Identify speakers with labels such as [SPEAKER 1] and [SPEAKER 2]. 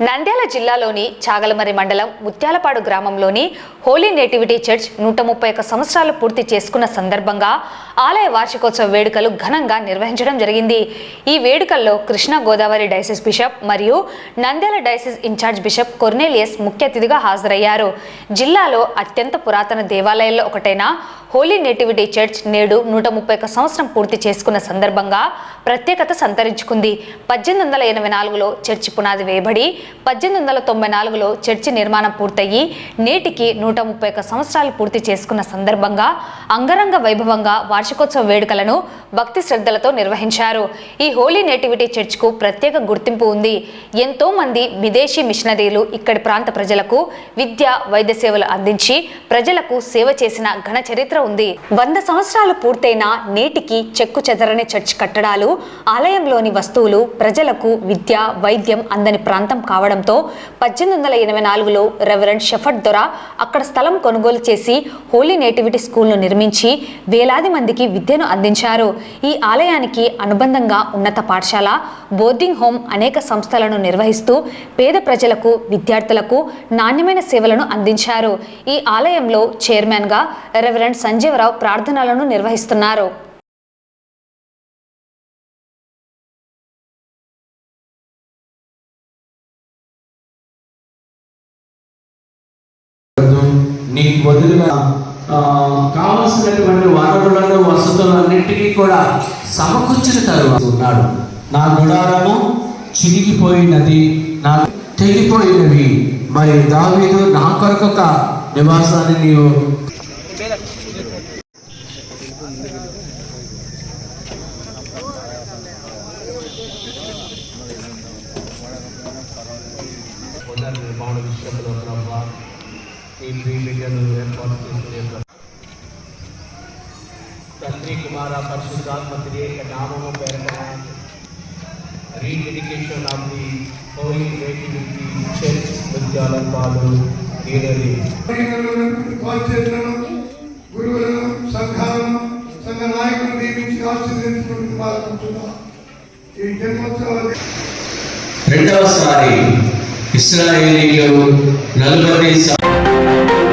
[SPEAKER 1] నంద్యాల జిల్లాలోని చాగలమరి మండలం ముత్యాలపాడు గ్రామంలోని హోలీ నేటివిటీ చర్చ్ 131 సంవత్సరాలు పూర్తి చేసుకున్న సందర్భంగా ఆలయ వార్షికోత్సవ వేడుకలు ఘనంగా నిర్వహించడం జరిగింది. ఈ వేడుకల్లో కృష్ణా గోదావరి డైసిస్ బిషప్ మరియు Nandyal diocese in charge bishop Cornelius ముఖ్య అతిథిగా హాజరయ్యారు. జిల్లాలో అత్యంత పురాతన దేవాలయాల్లో ఒకటైన హోలీ నేటివిటీ చర్చ్ నేడు 131 సంవత్సరం పూర్తి చేసుకున్న సందర్భంగా ప్రత్యేకత సంతరించుకుంది. 1884లో చర్చి పునాది వేయబడి 1894లో చర్చి నిర్మాణం పూర్తయి నేటికి 131 సంవత్సరాలు పూర్తి చేసుకున్న సందర్భంగా అంగరంగ వైభవంగా వార్షికోత్సవ వేడుకలను భక్తి శ్రద్ధలతో నిర్వహించారు. ఈ హోలీ నేటివిటీ చర్చ్కు ప్రత్యేక గుర్తింపు ఉంది. ఎంతో మంది విదేశీ మిషనరీలు ఇక్కడి ప్రాంత ప్రజలకు విద్య, వైద్య సేవలు అందించి ప్రజలకు సేవ చేసిన ఘన చరిత్ర ఉంది. 100 సంవత్సరాలు పూర్తయిన నేటికి చెక్కు చెదరని చర్చ్ కట్టడాలు, ఆలయంలోని వస్తువులు ప్రజలకు విద్య, వైద్యం అందని ప్రాంతం కావడంతో 1884లో రెవరెండ్ షెఫర్డ్ దొర అక్కడ స్థలం కొనుగోలు చేసి హోలీ నేటివిటీ స్కూల్ను నిర్మించి వేలాది మందికి విద్యను అందించారు. ఈ ఆలయానికి అనుబంధంగా ఉన్నత పాఠశాల, బోర్డింగ్ హోమ్ అనేక సంస్థలను నిర్వహిస్తూ పేద ప్రజలకు, విద్యార్థులకు నాణ్యమైన సేవలను అందించారు. ఈ ఆలయంలో చైర్మన్గా రెవరెండ్ సంజీవరావు ప్రార్థనలను నిర్వహిస్తున్నారు.
[SPEAKER 2] నీకు బదులుగా కావలసినటువంటి వనరులను, వసతులన్నింటినీ కూడా సమకూర్చిన తరువాత ఉన్నాడు. నా గుడారము చిరిగిపోయినది, నా తెగిపోయినవి, మరి దావీదు నా కొరకొక నివాసాన్ని నీవు నిర్మాణ విషయంలో తండ్రి, కుమార, పరిశుద్ధాత్మ త్రియేక నామము పేరిట rededication of the holy nativity church Muthyalapadu ఈడలి
[SPEAKER 3] గురువులను, సంఘాలను, సంఘ నాయకులను నియమించి ఆశీర్వదించుకుంటున్నాం. ఈ జన్మోత్సవాలు
[SPEAKER 2] రెండవసారి ఇశ్రాయేలీయులు 40